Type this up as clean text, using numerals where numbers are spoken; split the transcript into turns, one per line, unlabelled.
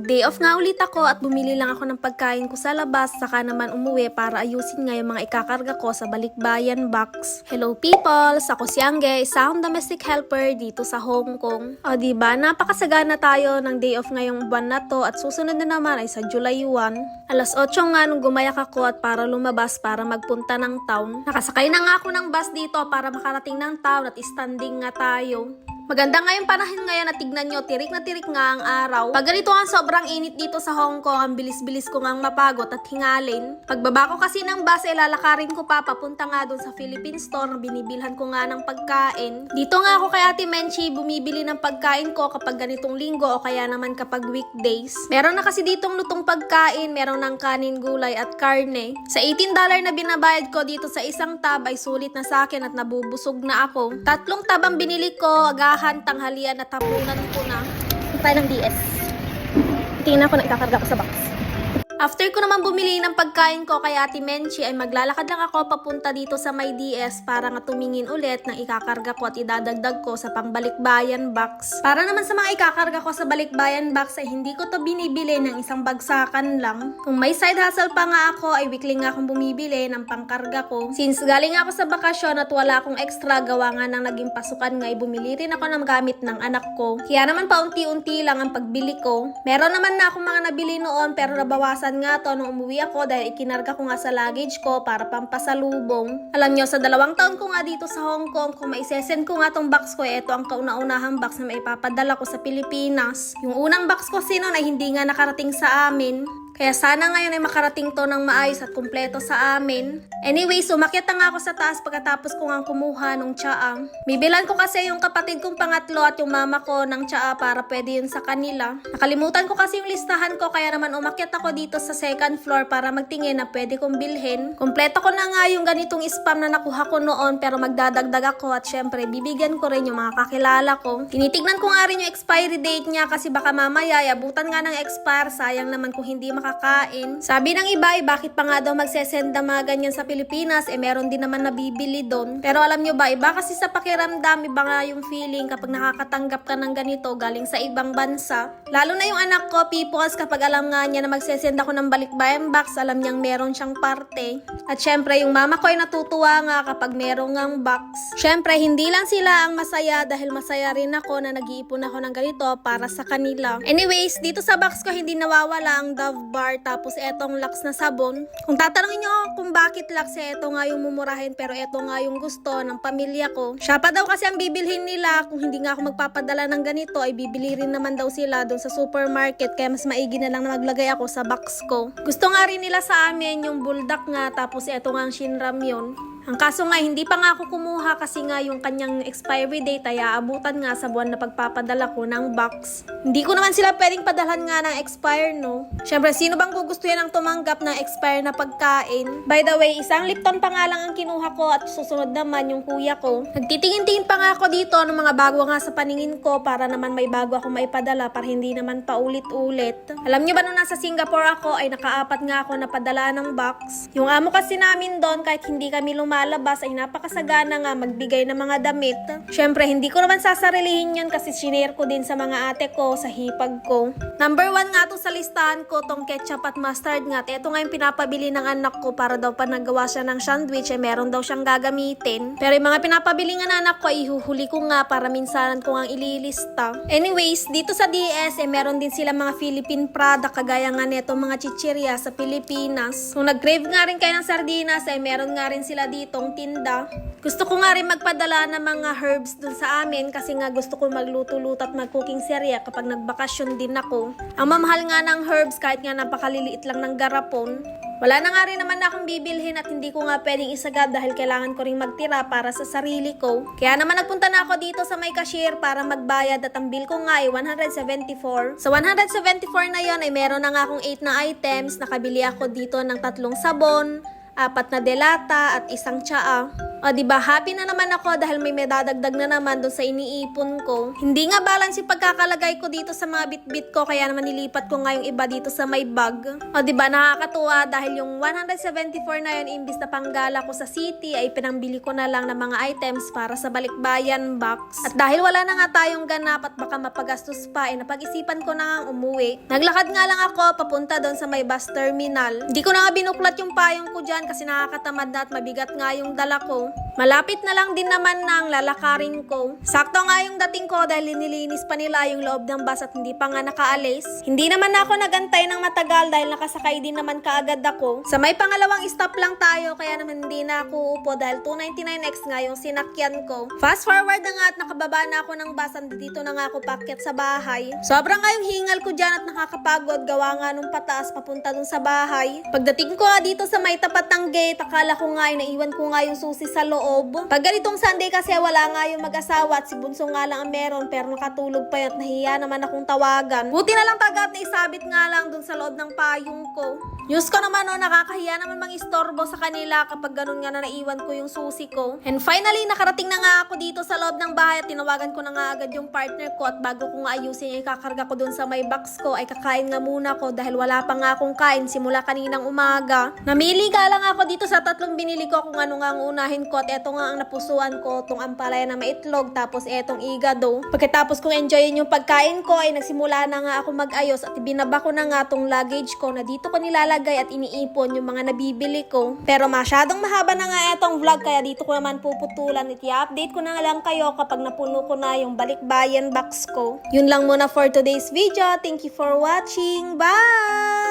Nag-day off nga ulit ako at bumili lang ako ng pagkain ko sa labas, saka naman umuwi para ayusin nga yung mga ikakarga ko sa balikbayan box. Hello people! Ako si Angge, isang domestic helper dito sa Hong Kong. O diba, napakasagana tayo ng day off ngayong buwan na to at susunod na naman ay sa July 1. Alas 8 nga nung gumayak ako at para lumabas para magpunta ng town. Nakasakay na nga ako ng bus dito para makarating ng town at standing nga tayo. Maganda nga yung panahon ngayon at tignan nyo, tirik na tirik nga ang araw. Pag ganito nga sobrang init dito sa Hong Kong, ang bilis-bilis ko nga mapagod at hingalin. Pagbaba ko kasi ng bus, lalakarin ko pa papunta nga dun sa Philippine store na binibilhan ko nga ng pagkain. Dito nga ako kay Ate Menchi bumibili ng pagkain ko kapag ganitong linggo o kaya naman kapag weekdays. Meron na kasi ditong lutong pagkain, meron ng kanin, gulay at karne. Sa $18 na binabayad ko dito sa isang tab ay sulit na sa akin at nabubusog na ako. 3 tab ang binili ko, tanghalian at hapunan ko na.
Tayo ng DS. Tingnan ko na ikakarga ko sa box.
After ko naman bumili ng pagkain ko kay Ate Menchi ay maglalakad lang ako papunta dito sa may DS para nga tumingin ulit ng ikakarga ko at idadagdag ko sa pangbalikbayan box. Para naman sa mga ikakarga ko sa balikbayan box ay hindi ko to binibili ng isang bagsakan lang. Kung may side hustle pa nga ako ay weekly nga akong bumibili ng pangkarga ko. Since galing ako sa bakasyon at wala akong extra gawa nga ng naging pasukan nga ay bumili rin ako ng gamit ng anak ko. Kaya naman paunti-unti lang ang pagbili ko. Meron naman na akong mga nabili noon pero nabawasan nga to nung umuwi ako dahil ikinarga ko nga sa luggage ko para pampasalubong. Alam nyo, sa 2 taon ko nga dito sa Hong Kong, kung maisesend ko nga tong box ko, ito ang kauna-unahang box na maipapadala ko sa Pilipinas. Yung unang box ko sinon ay hindi nga nakarating sa amin. Kaya sana ngayon ay makarating to ng maayos at kumpleto sa amin. Anyway, umakyat na nga ako sa taas pagkatapos ko nga kumuha ng tsaa. Bibilan ko kasi yung kapatid kong pangatlo at yung mama ko ng tsaa para pwede yun sa kanila. Nakalimutan ko kasi yung listahan ko kaya naman umakyat ako dito sa 2nd floor para magtingin na pwede kong bilhin. Kumpleto ko na nga yung ganitong spam na nakuha ko noon pero magdadagdag ako at syempre bibigyan ko rin yung mga kakilala ko. Tinitignan ko nga rin yung expiry date niya kasi baka mamaya abutan nga ng expire, sayang naman kung hindi makakain. Sabi ng iba ay bakit pa nga daw magsesend na mga ganyan sa Pilipinas, meron din naman nabibili doon. Pero alam nyo ba, iba kasi sa pakiramdam, iba nga yung feeling kapag nakakatanggap ka ng ganito galing sa ibang bansa. Lalo na yung anak ko, peoples, kapag alam nga niya na magsesend ako ng balikbayan box, alam niyang meron siyang parte. At syempre, yung mama ko ay natutuwa nga kapag meron ngang box. Syempre, hindi lang sila ang masaya dahil masaya rin ako na nag-iipon ako ng ganito para sa kanila. Anyways, dito sa box ko hindi nawawala ang Dove bar, tapos etong Lux na sabon. Kung tatanungin nyo kung bakit Lux, eto nga yung mumurahin pero eto nga yung gusto ng pamilya ko. Siya pa daw kasi ang bibilhin nila, kung hindi nga ako magpapadala ng ganito ay bibili rin naman daw sila doon sa supermarket, kaya mas maigi na lang na maglagay ako sa box ko. Gusto nga rin nila sa amin yung buldak nga, tapos eto nga ang Shinram yun. Ang kaso nga, hindi pa nga ako kumuha kasi nga yung kanyang expiry date ay aabutan nga sa buwan na pagpapadala ko ng box. Hindi ko naman sila pwedeng padalhan nga ng expire, no? Syempre, sino bang gugustuhin ang tumanggap ng expire na pagkain? By the way, isang Lipton pa nga lang ang kinuha ko at susunod naman yung kuya ko. Nagtitingin-tingin pa nga ako dito ng mga bago nga sa paningin ko para naman may bago ako maipadala para hindi naman paulit-ulit. Alam nyo ba nung nasa Singapore ako ay nakaapat nga ako na padala ng box? Yung amo kasi namin doon kahit hindi kami lumalabas ay napakasagana nga magbigay ng mga damit. Syempre, hindi ko naman sasarilihin yun kasi shinare ko din sa mga ate ko sa hipag ko. Number 1 nga to sa listahan ko, tong ketchup at mustard nga. Ito nga yung pinapabili ng anak ko para daw pa nagawa siya ng sandwich ay meron daw siyang gagamitin. Pero yung mga pinapabili nga ng anak ko ay ihuhuli ko nga para minsanan ko nga ililista. Anyways, dito sa DS meron din sila mga Philippine product kagaya nga neto mga chichirya sa Pilipinas. Kung nag-crave nga rin kayo ng sardinas ay meron nga rin sila ditong tinda. Gusto ko nga rin magpadala ng mga herbs dun sa amin kasi nga gusto ko magluto-luto at mag-cooking serya kapag nagbakasyon din ako. Ang mamahal nga ng herbs kahit nga napakaliliit lang ng garapon. Wala na nga rin naman na akong bibilhin at hindi ko nga pwedeng isagad dahil kailangan ko rin magtira para sa sarili ko. Kaya naman nagpunta na ako dito sa may cashier para magbayad at ang bill ko nga ay 174. Sa 174 na yon ay meron na nga akong 8 na items. Nakabili ako dito ng 3 sabon, 4 na delata at 1 tsaa. O diba, happy na naman ako dahil may dadagdag na naman doon sa iniipon ko. Hindi nga balance yung pagkakalagay ko dito sa mga bitbit ko, kaya naman nilipat ko nga yung iba dito sa may bag. O diba, nakakatuwa dahil yung 174 na yun, imbis na panggala ko sa city, ay pinambili ko na lang ng mga items para sa balikbayan box. At dahil wala na nga tayong ganap at baka mapagastos pa, ay napag-isipan ko na nga umuwi. Naglakad nga lang ako papunta doon sa may bus terminal. Hindi ko na nga binuklat yung payong ko dyan kasi nakakatamad na at mabigat nga yung dala ko. Malapit na lang din naman na ang lalakarin ko. Sakto nga yung dating ko dahil nilinis pa nila yung loob ng bus at hindi pa nga nakaalis. Hindi naman ako nagantay ng matagal dahil nakasakay din naman kaagad ako. Sa may pangalawang stop lang tayo kaya naman hindi na ako upo dahil 299X nga yung sinakyan ko. Fast forward na nga at nakababa na ako ng bus at dito na nga ako paakyat sa bahay. Sobrang nga yung hingal ko dyan at nakakapagod gawa nga nung pataas papunta dun sa bahay. Pagdating ko nga dito sa may tapat ng gate, akala ko nga ay naiwan ko nga yung susi sa loob. Pag ganitong Sunday kasi wala nga yung mag-asawa at si Bunso nga lang ang meron pero nakatulog pa yun at nahiya naman akong tawagan. Buti na lang tagat na isabit nga lang dun sa loob ng payong ko. News ko naman nakakahiya naman mang-istorbo sa kanila kapag ganun nga na naiwan ko yung susi ko. And finally, nakarating na nga ako dito sa loob ng bahay at tinawagan ko na nga agad yung partner ko at bago ko nga ayusin yung ikakarga ko dun sa may box ko ay kakain nga muna ko dahil wala pa nga akong kain simula kaninang umaga. Namili nga lang ako dito sa tatlong binili ko kung ano nga ang unahin ko at eto nga ang napusuan ko, tong ampalaya na maitlog tapos etong igado. Pagkatapos kong enjoyin yung pagkain ko ay nagsimula na nga ako mag-ayos at ibinaba ko na nga tong luggage ko na dito ko nilalagay at iniipon yung mga nabibili ko. Pero masyadong mahaba na nga etong vlog kaya dito ko naman puputulan at i-update ko na nga lang kayo kapag napuno ko na yung balikbayan box ko. Yun lang muna for today's video. Thank you for watching. Bye!